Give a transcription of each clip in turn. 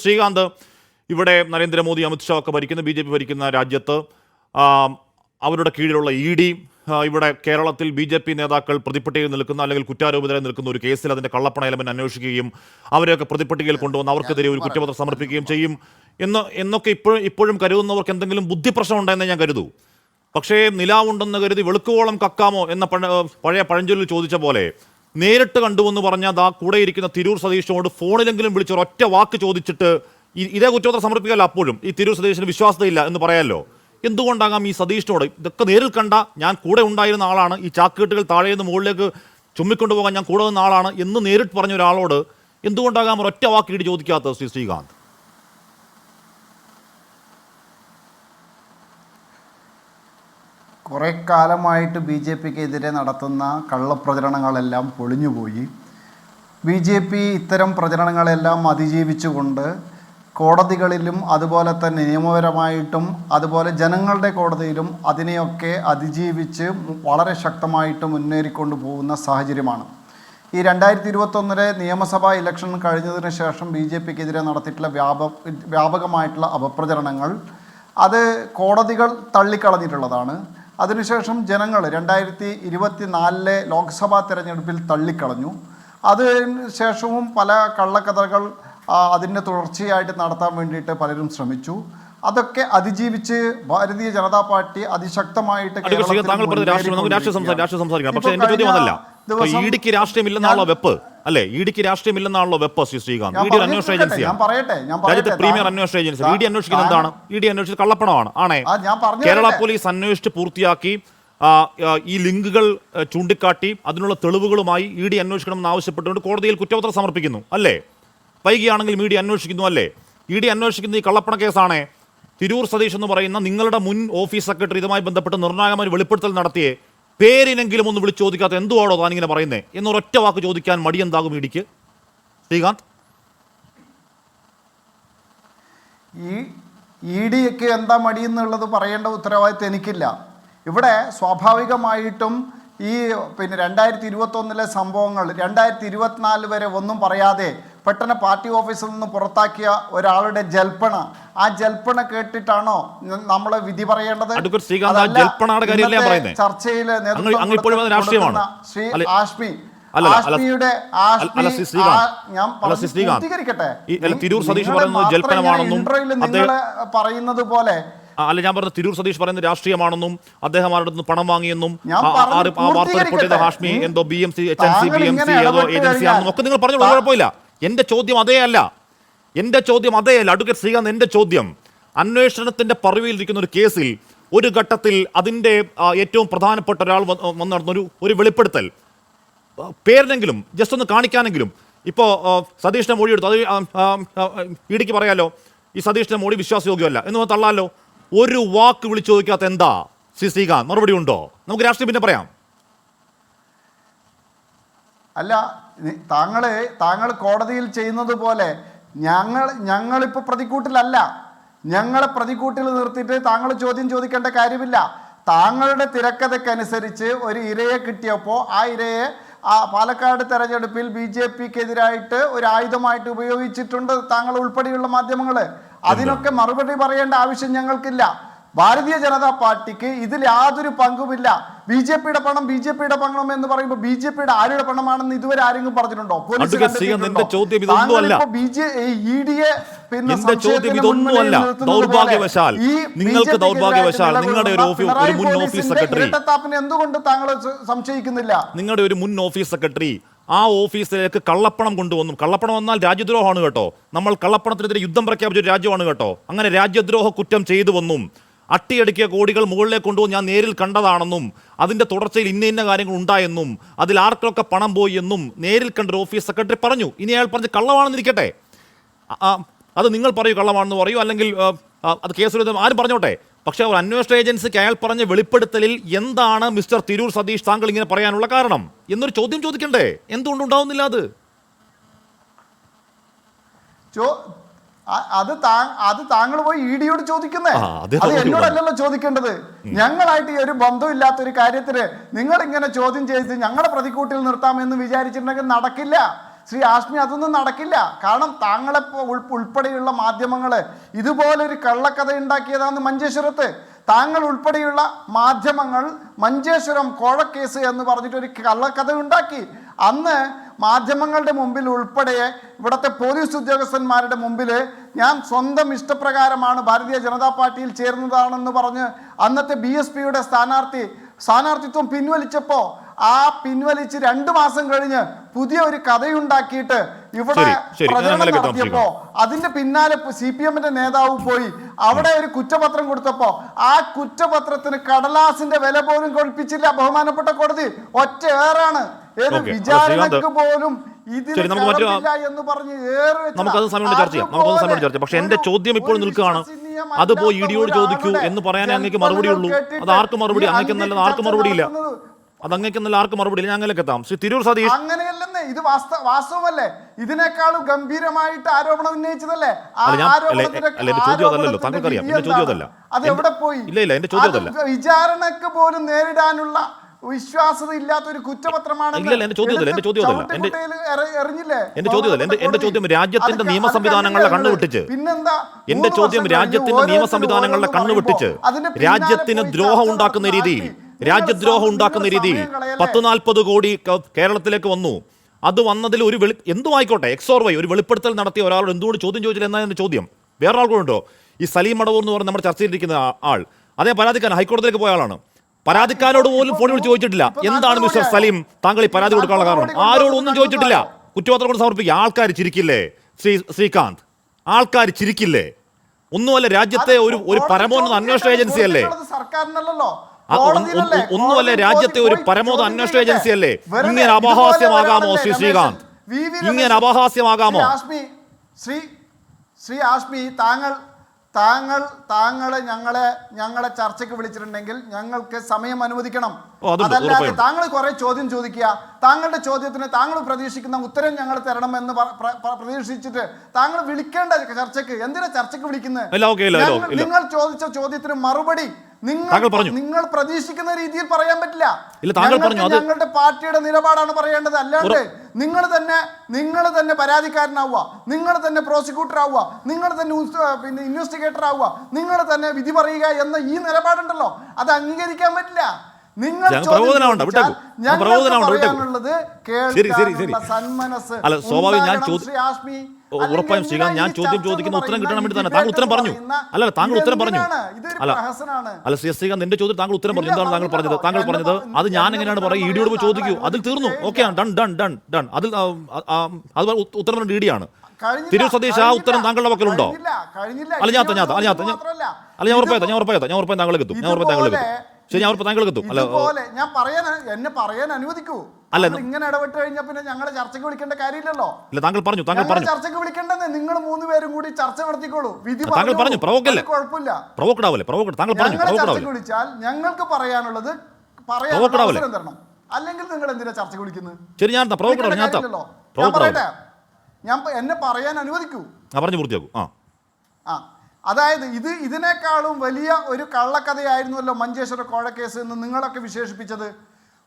ശ്രീകാന്ത്, ഇവിടെ നരേന്ദ്രമോദി, അമിത്ഷാ ഒക്കെ ഭരിക്കുന്ന BJP ഭരിക്കുന്ന രാജ്യത്ത് അവരുടെ കീഴിലുള്ള ED ഇവിടെ കേരളത്തിൽ BJP നേതാക്കൾ പ്രതിപ്പട്ടികയിൽ നിൽക്കുന്ന അല്ലെങ്കിൽ കുറ്റാരോപിതരായി നിൽക്കുന്ന ഒരു കേസിൽ അതിന്റെ കള്ളപ്പണ എലമെന്റ് അന്വേഷിക്കുകയും അവരെയൊക്കെ പ്രതിപ്പട്ടികയിൽ കൊണ്ടുവന്ന് അവർക്കെതിരെ ഒരു കുറ്റപത്രം സമർപ്പിക്കുകയും ചെയ്യും എന്നൊക്കെ ഇപ്പോഴും കരുതുന്നവർക്ക് എന്തെങ്കിലും ബുദ്ധിപ്രശ്നം ഉണ്ടെന്ന് ഞാൻ കരുതൂ. പക്ഷേ നിലാവുണ്ടെന്ന് കരുതി വെളുക്കുവോളം കക്കാമോ എന്ന പഴയ പഴഞ്ചൊല്ലിൽ ചോദിച്ച പോലെ നേരിട്ട് കണ്ടുവെന്ന് പറഞ്ഞാൽ കൂടെ ഇരിക്കുന്ന തിരൂർ സതീഷിനോട് ഫോണിലെങ്കിലും വിളിച്ച് ഒരൊറ്റ വാക്ക് ചോദിച്ചിട്ട് ഇതേ കുറ്റപത്രം സമർപ്പിക്കാമല്ലോ. അപ്പോഴും ഈ തിരൂർ സതീഷിന് വിശ്വാസതയില്ല എന്ന് പറയാമല്ലോ. എന്തുകൊണ്ടാകാം ഈ സതീഷിനോട് ഇതൊക്കെ നേരിൽ കണ്ട ഞാൻ കൂടെ ഉണ്ടായിരുന്ന ആളാണ്, ഈ ചാക്കുകെട്ടുകൾ താഴെ നിന്ന് മുകളിലേക്ക് ചുമ്മിക്കൊണ്ടുപോകാൻ ഞാൻ കൂടെ നിന്ന ആളാണ് എന്ന് നേരിട്ട് പറഞ്ഞ ഒരാളോട് എന്തുകൊണ്ടാകാം ഒരൊറ്റ വാക്കിട്ട് ചോദിക്കാത്തത് ശ്രീകാന്ത്? കുറേ കാലമായിട്ട് BJPക്കെതിരെ നടത്തുന്ന കള്ളപ്രചരണങ്ങളെല്ലാം പൊളിഞ്ഞുപോയി. BJP ഇത്തരം പ്രചരണങ്ങളെല്ലാം അതിജീവിച്ചുകൊണ്ട് കോടതികളിലും അതുപോലെ തന്നെ നിയമപരമായിട്ടും അതുപോലെ ജനങ്ങളുടെ കോടതിയിലും അതിനെയൊക്കെ അതിജീവിച്ച് വളരെ ശക്തമായിട്ട് മുന്നേറിക്കൊണ്ടു പോകുന്ന സാഹചര്യമാണ്. ഈ 2021 നിയമസഭാ ഇലക്ഷൻ കഴിഞ്ഞതിന് ശേഷം BJPക്കെതിരെ നടത്തിയിട്ടുള്ള വ്യാപകമായിട്ടുള്ള അപപ്രചരണങ്ങൾ അത് കോടതികൾ തള്ളിക്കളഞ്ഞിട്ടുള്ളതാണ്. അതിനുശേഷം ജനങ്ങൾ 2024 ലോക്സഭാ തെരഞ്ഞെടുപ്പിൽ തള്ളിക്കളഞ്ഞു. അതിന് ശേഷവും പല കള്ളക്കഥകൾ അതിൻ്റെ തുടർച്ചയായിട്ട് നടത്താൻ വേണ്ടിയിട്ട് പലരും ശ്രമിച്ചു. അതൊക്കെ അതിജീവിച്ച് ഭാരതീയ ജനതാ പാർട്ടി അതിശക്തമായിട്ട് രാഷ്ട്രീയമില്ലെന്നാണല്ലോ വെപ്പ്, അല്ലെ? ഇഡിക്ക് രാഷ്ട്രീയമില്ലെന്നാണല്ലോ വെപ്പ് ശ്രീകാന്ത്. ഇഡി അന്വേഷണ ഏജൻസിയാണ്, രാജ്യത്തെ പ്രീമിയർ അന്വേഷണ ഏജൻസി. ഇഡി അന്വേഷിക്കുന്നത് എന്താണ്? ഇഡി അന്വേഷിച്ചത് കള്ളപ്പണമാണ്. ആണേ, കേരള പോലീസ് അന്വേഷിച്ച് പൂർത്തിയാക്കി ഈ ലിങ്കുകൾ ചൂണ്ടിക്കാട്ടി അതിനുള്ള തെളിവുകളുമായി ഇഡി അന്വേഷിക്കണമെന്ന് ആവശ്യപ്പെട്ടുകൊണ്ട് കോടതിയിൽ കുറ്റപത്രം സമർപ്പിക്കുന്നു, അല്ലേ? വൈകിയാണെങ്കിൽ ഇഡി അന്വേഷിക്കുന്നു, അല്ലേ? ഇഡി അന്വേഷിക്കുന്ന ഈ കള്ളപ്പണ കേസാണ്. തിരൂർ സതീഷ് എന്ന് പറയുന്ന നിങ്ങളുടെ മുൻ ഓഫീസ് സെക്രട്ടറി ഇതുമായി ബന്ധപ്പെട്ട് നിർണായകമായ വെളിപ്പെടുത്തൽ നടത്തിയേ പേരിനെങ്കിലും ഒന്ന് വിളിച്ച് ചോദിക്കാത്ത എന്തുവാണോ താനിങ്ങനെ പറയുന്നത് എന്നൊരൊറ്റ വാക്ക് ചോദിക്കാൻ മടിയെന്താകും ഇഡിക്ക്? ശ്രീകാന്ത്, ഇഡിക്ക് എന്താ മടിയെന്നുള്ളത് പറയേണ്ട ഉത്തരവാദിത്വം എനിക്കില്ല. ഇവിടെ സ്വാഭാവികമായിട്ടും ഈ 2021 സംഭവങ്ങൾ 2024 വരെ ഒന്നും പറയാതെ പെട്ടെന്ന് പാർട്ടി ഓഫീസിൽ നിന്ന് പുറത്താക്കിയ ഒരാളുടെ ജൽപ്പണ, ആ ജൽപ്പണ കേട്ടിട്ടാണോ നമ്മൾ വിധി പറയേണ്ടത്? ചർച്ചയിൽ ശ്രീ ആഷ്മി പറയുന്നത് പോലെ അല്ല, ഞാൻ പറഞ്ഞ തിരൂർ സതീഷ് പറയുന്നത് രാഷ്ട്രീയമാണെന്നും അദ്ദേഹം ആരുടെ നിന്ന് പണം വാങ്ങിയെന്നും വാർത്ത റിപ്പോർട്ട് ചെയ്ത ഹാഷ്മി എന്തോ BMC ഏതോ ഏജൻസിയാണെന്നും ഒക്കെ നിങ്ങൾ പറഞ്ഞോളൂ, കുഴപ്പമില്ല. എന്റെ ചോദ്യം അതേ അല്ല. അഡ്വക്കേറ്റ് ശ്രീകാന്ത്, എന്റെ ചോദ്യം അന്വേഷണത്തിന്റെ പറിവിലിരിക്കുന്ന ഒരു കേസിൽ ഒരു ഘട്ടത്തിൽ അതിന്റെ ഏറ്റവും പ്രധാനപ്പെട്ട ഒരാൾ വന്ന് നടന്ന ഒരു വെളിപ്പെടുത്തൽ പേരിനെങ്കിലും ജസ്റ്റ് ഒന്ന് കാണിക്കാനെങ്കിലും. ഇപ്പോൾ സതീഷിന്റെ മൊഴി എടുത്തു, അത് ഇടിക്ക് പറയാലോ ഈ സതീഷിന്റെ മൊഴി വിശ്വാസയോഗ്യമല്ല എന്ന് തള്ളാലോ. ഒരു വാക്ക് വിളിച്ചു ചോദിക്കാത്ത എന്താ ശ്രീകാന്ത്? മറുപടി ഉണ്ടോ? നമുക്ക് രാഷ്ട്രീയം പിന്നെ പറയാം. അല്ല, താങ്കൾ കോടതിയിൽ ചെയ്യുന്നത് പോലെ ഞങ്ങളിപ്പോൾ പ്രതിക്കൂട്ടിലല്ല. ഞങ്ങളെ പ്രതിക്കൂട്ടിൽ നിർത്തിയിട്ട് താങ്കൾ ചോദ്യം ചോദിക്കേണ്ട കാര്യമില്ല. താങ്കളുടെ തിരക്കഥയ്ക്കനുസരിച്ച് ഒരു ഇരയെ കിട്ടിയപ്പോൾ ആ ഇരയെ പാലക്കാട് തെരഞ്ഞെടുപ്പിൽ BJPക്കെതിരായിട്ട് ഒരു ആയുധമായിട്ട് ഉപയോഗിച്ചിട്ടുണ്ട് താങ്കൾ ഉൾപ്പെടെയുള്ള മാധ്യമങ്ങൾ. അതിനൊക്കെ മറുപടി പറയേണ്ട ആവശ്യം ഞങ്ങൾക്കില്ല. ഭാരതീയ ജനതാ പാർട്ടിക്ക് ഇതിൽ യാതൊരു പങ്കുമില്ല. BJPയുടെ പണം എന്ന് പറയുമ്പോൾ BJPയുടെ ആരുടെ പണമാണെന്ന് ഇതുവരെ ആരെങ്കിലും പറഞ്ഞിട്ടുണ്ടോ? എന്തുകൊണ്ട് താങ്കൾ സംശയിക്കുന്നില്ല? നിങ്ങളുടെ ഒരു മുൻ ഓഫീസ് സെക്രട്ടറി ആ ഓഫീസിലേക്ക് കള്ളപ്പണം കൊണ്ടുവന്നു. കള്ളപ്പണം വന്നാൽ രാജ്യദ്രോഹമാണ് കേട്ടോ. നമ്മൾ കള്ളപ്പണത്തിനെതിരെ യുദ്ധം പ്രഖ്യാപിച്ച ഒരു രാജ്യമാണ് കേട്ടോ. അങ്ങനെ രാജ്യദ്രോഹ കുറ്റം ചെയ്തു വന്നും അട്ടിയടിക്കിയ കോടികൾ മുകളിലേക്ക് കൊണ്ടുപോകും ഞാൻ നേരിൽ കണ്ടതാണെന്നും അതിൻ്റെ തുടർച്ചയിൽ ഇന്ന കാര്യങ്ങൾ ഉണ്ടായെന്നും അതിൽ ആർക്കൊക്കെ പണം പോയി എന്നും നേരിൽ കണ്ട ഒരു ഓഫീസ് സെക്രട്ടറി പറഞ്ഞു. ഇനി അയാൾ പറഞ്ഞ് കള്ളമാണെന്നിരിക്കട്ടെ, അത് നിങ്ങൾ പറയൂ, കള്ളമാണെന്ന് പറയൂ, അല്ലെങ്കിൽ അത് കേസ് ആരും പറഞ്ഞോട്ടെ. പക്ഷേ ഒരു അന്വേഷണ ഏജൻസിക്ക് അയാൾ പറഞ്ഞ വെളിപ്പെടുത്തലിൽ എന്താണ് മിസ്റ്റർ തിരൂർ സതീഷ് താങ്കൾ ഇങ്ങനെ പറയാനുള്ള കാരണം എന്നൊരു ചോദ്യം ചോദിക്കണ്ടേ? എന്തുകൊണ്ടുണ്ടാവുന്നില്ല അത്? അത് താങ്കൾ പോയി ഇഡിയോട് ചോദിക്കുന്നേ, അത് എന്നോടല്ലല്ലോ ചോദിക്കേണ്ടത്. ഞങ്ങളായിട്ട് ഈ ഒരു ബന്ധമില്ലാത്ത ഒരു കാര്യത്തിന് നിങ്ങൾ ഇങ്ങനെ ചോദ്യം ചെയ്ത് ഞങ്ങളെ പ്രതിക്കൂട്ടിൽ നിർത്താമെന്ന് വിചാരിച്ചിട്ടുണ്ടെങ്കിൽ നടക്കില്ല. ശ്രീ ആഷ്മി, അതൊന്നും നടക്കില്ല. കാരണം താങ്കളെ ഉൾപ്പെടെയുള്ള മാധ്യമങ്ങൾ ഇതുപോലൊരു കള്ളക്കഥ ഉണ്ടാക്കിയതാണ് മഞ്ചേശ്വരത്ത്. താങ്കൾ ഉൾപ്പെടെയുള്ള മാധ്യമങ്ങൾ മഞ്ചേശ്വരം കോഴക്കേസ് എന്ന് പറഞ്ഞിട്ടൊരു കള്ളക്കഥ ഉണ്ടാക്കി. അന്ന് മാധ്യമങ്ങളുടെ മുമ്പിൽ ഉൾപ്പെടെ ഇവിടുത്തെ പോലീസ് ഉദ്യോഗസ്ഥന്മാരുടെ മുമ്പിൽ ഞാൻ സ്വന്തം ഇഷ്ടപ്രകാരമാണ് ഭാരതീയ ജനതാ പാർട്ടിയിൽ ചേർന്നതാണെന്ന് പറഞ്ഞ് അന്നത്തെ BSPയുടെ സ്ഥാനാർത്ഥിത്വം പിൻവലിച്ചപ്പോൾ ആ പിൻവലിച്ച് 2 മാസം കഴിഞ്ഞ് പുതിയ ഒരു കഥയുണ്ടാക്കിയിട്ട് ഇവിടെ പ്രചരണം നടത്തിയപ്പോ അതിന്റെ പിന്നാലെ CPM-ന്റെ നേതാവ് പോയി അവിടെ ഒരു കുറ്റപത്രം കൊടുത്തപ്പോ ആ കുറ്റപത്രത്തിന് കടലാസിന്റെ വില പോലും കൊടുപ്പിച്ചില്ല ബഹുമാനപ്പെട്ട കോടതി. ഒറ്റ ഏറാണ്. ഏത് വിചാരണക്ക് പോലും എന്ന് പറഞ്ഞ് നമുക്കത് സമയം ചർച്ച ചെയ്യാം. പക്ഷെ എന്റെ ചോദ്യം ഇപ്പോൾ നിൽക്കുകയാണ്, അത് പോയി ഇഡിയോട് ചോദിക്കൂ എന്ന് പറയാനേ അങ്ങേക്ക് മറുപടി ഉള്ളൂ. അത് ആർക്ക് മറുപടി? അങ്ങേക്ക് നല്ല ആർക്ക് മറുപടി ഇല്ല. അത് അങ്ങേക്ക് നല്ല ആർക്ക് മറുപടി ഇല്ല. ഞാൻ അങ്ങനെയൊക്കെ എത്താം. ശ്രീ തിരൂർ സതീഷ്, അങ്ങനെയല്ലെന്നേ, ഇത് വാസ്തവമല്ലേ? ഇതിനേക്കാളും ഗംഭീരമായിട്ട് ആരോപണം ഉന്നയിച്ചതല്ലേ? എന്റെ ചോദ്യം അതല്ലല്ലോ, താങ്കൾക്കറിയാം. എന്റെ ചോദ്യം അതല്ല. അത് എവിടെ പോയി? ഇല്ല, എന്റെ ചോദ്യം അതല്ല. വിചാരണക്ക് പോലും നേരിടാനുള്ള വിശ്വാസത ഇല്ലാത്ത ഒരു കുറ്റപത്രമാണ്. എന്റെ ചോദ്യം അതല്ല. എന്റെ ചോദ്യം രാജ്യത്തിന്റെ നിയമ സംവിധാനങ്ങളുടെ കണ്ണുവെട്ടിച്ച്, എന്റെ ചോദ്യം രാജ്യത്തിന്റെ നിയമ സംവിധാനങ്ങളുടെ കണ്ണുവെട്ടിച്ച് രാജ്യത്തിന് ദ്രോഹം ഉണ്ടാക്കുന്ന രീതിയിൽ, രാജ്യദ്രോഹം ഉണ്ടാക്കുന്ന രീതിയിൽ 40 കോടി കേരളത്തിലേക്ക് വന്നു. അത് വന്നതിൽ ഒരു എന്തുമായിക്കോട്ടെ, XOR Y ഒരു വെളിപ്പെടുത്തൽ നടത്തിയ ഒരാളോട് എന്തുകൊണ്ട് ചോദ്യം ചോദിച്ചില്ല എന്നാണ് എന്റെ ചോദ്യം. വേറെ ആൾക്കുണ്ടോ? ഈ സലീം മടവൂർ എന്ന് പറഞ്ഞ നമ്മുടെ ചർച്ചയിലിരിക്കുന്ന ആൾ, അതേ പരാതിക്കാരൻ ഹൈക്കോടതിയിലേക്ക് പോയ ആളാണ്. പരാതിക്കാരോട് പോലും ഫോണിൽ വിളിച്ച് ചോദിച്ചിട്ടില്ല എന്താണ് മിസ്റ്റർ സലീം താങ്കൾ ഈ പരാതി കൊടുക്കാനുള്ള കാരണം. ആരോടും ഒന്നും ചോദിച്ചിട്ടില്ല. കുറ്റപത്രം കൊണ്ട് സമർപ്പിക്കുക. ആൾക്കാർ ചിരിക്കില്ലേ ശ്രീകാന്ത്? ആൾക്കാർ ചിരിക്കില്ലേ? ഒന്നുമല്ല, രാജ്യത്തെ ഒരു പരമോന്നത അന്വേഷണ ഏജൻസി അല്ലേ? ഒന്നുമല്ല, രാജ്യത്തെ ഒരു പരമോന്നത അന്വേഷണ ഏജൻസി അല്ലേ? ഇങ്ങനെ അപഹാസ്യമാകാമോ ശ്രീകാന്ത്? ഇങ്ങനെ അപഹാസ്യമാകാമോ? ശ്രീ ആഷ്മി, താങ്കളെ ഞങ്ങളെ ചർച്ചയ്ക്ക് വിളിച്ചിട്ടുണ്ടെങ്കിൽ ഞങ്ങൾക്ക് സമയം അനുവദിക്കണം. അതല്ലാതെ താങ്കൾ കുറെ ചോദ്യം ചോദിക്കുക, താങ്കളുടെ ചോദ്യത്തിന് താങ്കൾ പ്രതീക്ഷിക്കുന്ന ഉത്തരം ഞങ്ങൾ തരണമെന്ന് പ്രതീക്ഷിച്ചിട്ട് താങ്കൾ വിളിക്കേണ്ട ചർച്ചയ്ക്ക് എന്തിനാ ചർച്ചയ്ക്ക് വിളിക്കുന്നത്? നിങ്ങൾ ചോദിച്ച ചോദ്യത്തിന് മറുപടി നിങ്ങൾ പ്രതീക്ഷിക്കുന്ന രീതിയിൽ പറയാൻ പറ്റില്ല. ഞങ്ങളുടെ പാർട്ടിയുടെ നിലപാടാണ് പറയേണ്ടത്. അല്ലാണ്ട് നിങ്ങൾ തന്നെ പരാതിക്കാരനാവുക, നിങ്ങൾ തന്നെ പ്രോസിക്യൂട്ടർ ആവുക, നിങ്ങൾ തന്നെ ഇൻവെസ്റ്റിഗേറ്റർ ആവുക, നിങ്ങൾ തന്നെ വിധി പറയുക എന്ന ഈ നിലപാടുണ്ടല്ലോ, അത് അംഗീകരിക്കാൻ പറ്റില്ല. നിങ്ങൾ ഉറപ്പായും ശ്രീകാന്ത്, ഞാൻ ചോദ്യം ചോദിക്കുന്ന ഉത്തരം കിട്ടാൻ വേണ്ടി തന്നെ താങ്കൾ ഉത്തരം പറഞ്ഞു. താങ്കൾ ഉത്തരം പറഞ്ഞു. ശ്രീകാന്ത്, എന്റെ ചോദ്യം താങ്കൾ ഉത്തരം പറഞ്ഞു. എന്താണ് താങ്കൾ പറഞ്ഞത്? അത് ഞാൻ എങ്ങനെയാണ് പറയുക? ഇഡിയോട് പോയി ചോദിക്കൂ. അതിൽ തീർന്നു. Okay, done. അതിൽ അത് ഉത്തരം പറഞ്ഞ ഇഡിയാണ്. തിരൂർ സതീഷ്, ആ ഉത്തരം താങ്കളുടെ പക്കലുണ്ടോ? ഞാൻ ഉറപ്പായും താങ്കളേക്ക് എത്തും. ശരി, ഞാൻ താങ്കളേക്ക് എത്തും. എന്നെ പറയാൻ അനുവദിക്കൂ. ഇങ്ങനെ ഇടപെട്ട് കഴിഞ്ഞാൽ പിന്നെ ഞങ്ങളെ ചർച്ചയ്ക്ക് വിളിക്കേണ്ട കാര്യമില്ലല്ലോ. താങ്കൾ പറഞ്ഞു ചർച്ചയ്ക്ക് വിളിക്കേണ്ടെന്ന്. നിങ്ങൾ 3 പേരും കൂടി ചർച്ച നടത്തിക്കോളൂ. വിധി പറഞ്ഞു. കുഴപ്പമില്ല. ചർച്ചയ്ക്ക് വിളിച്ചാൽ ഞങ്ങൾക്ക് പറയാനുള്ളത് പറയാൻ തരണം. അല്ലെങ്കിൽ നിങ്ങൾ എന്തിനാ ചർച്ചയ്ക്ക് വിളിക്കുന്നത്? ശരി, ഞാൻ പറയട്ടെ. എന്നെ പറയാൻ അനുവദിക്കൂ. പറഞ്ഞു പൂർത്തിയാക്കൂ. അതായത് ഇതിനേക്കാളും വലിയ ഒരു കള്ളക്കഥയായിരുന്നല്ലോ മഞ്ചേശ്വര കോഴക്കേസ് എന്ന് നിങ്ങളൊക്കെ വിശേഷിപ്പിച്ചത്.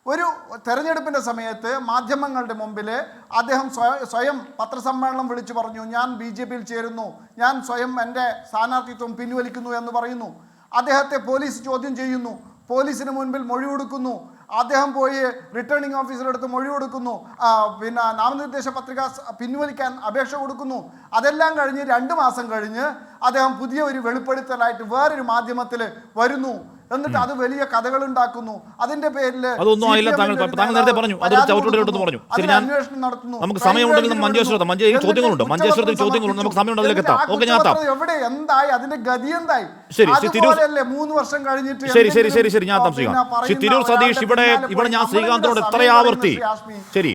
ഒരു തെരഞ്ഞെടുപ്പിൻ്റെ സമയത്ത് മാധ്യമങ്ങളുടെ മുമ്പിൽ അദ്ദേഹം സ്വയം പത്രസമ്മേളനം വിളിച്ചു പറഞ്ഞു, ഞാൻ BJP-യിൽ ചേരുന്നു, ഞാൻ സ്വയം എൻ്റെ സ്ഥാനാർത്ഥിത്വം പിൻവലിക്കുന്നു എന്ന് പറയുന്നു. അദ്ദേഹത്തെ പോലീസ് ചോദ്യം ചെയ്യുന്നു, പോലീസിന് മുൻപിൽ മൊഴി കൊടുക്കുന്നു. അദ്ദേഹം പോയി റിട്ടേണിംഗ് ഓഫീസറെടുത്ത് മൊഴി കൊടുക്കുന്നു, പിന്നെ നാമനിർദ്ദേശ പത്രിക പിൻവലിക്കാൻ അപേക്ഷ കൊടുക്കുന്നു. അതെല്ലാം കഴിഞ്ഞ് 2 മാസം കഴിഞ്ഞ് അദ്ദേഹം പുതിയ ഒരു വെളിപ്പെടുത്തലായിട്ട് വേറൊരു മാധ്യമത്തിൽ വരുന്നു. എന്നിട്ട് അത് വലിയ കഥകൾ ഉണ്ടാക്കുന്നു. അതിന്റെ പേരിൽ അന്വേഷണം നടത്തുന്നു. നമുക്ക് സമയമുണ്ടെങ്കിൽ മഞ്ചേശ്വരത്തിൽ ചോദ്യങ്ങളുണ്ട്, നമുക്ക് സമയമുണ്ട്, അതിലേക്ക് എത്താം. ഓക്കെ, ഞാൻ എത്താം. എവിടെ എന്തായി, അതിന്റെ ഗതി എന്തായി? അതുപോലെയല്ലേ 3 വർഷം കഴിഞ്ഞിട്ട്. ശരി, ഞാൻ എത്താം. തിരൂർ സതീഷ്, ഇവിടെ ഞാൻ ശ്രീകാന്തിനോട് എത്ര ആവർത്തി ശരി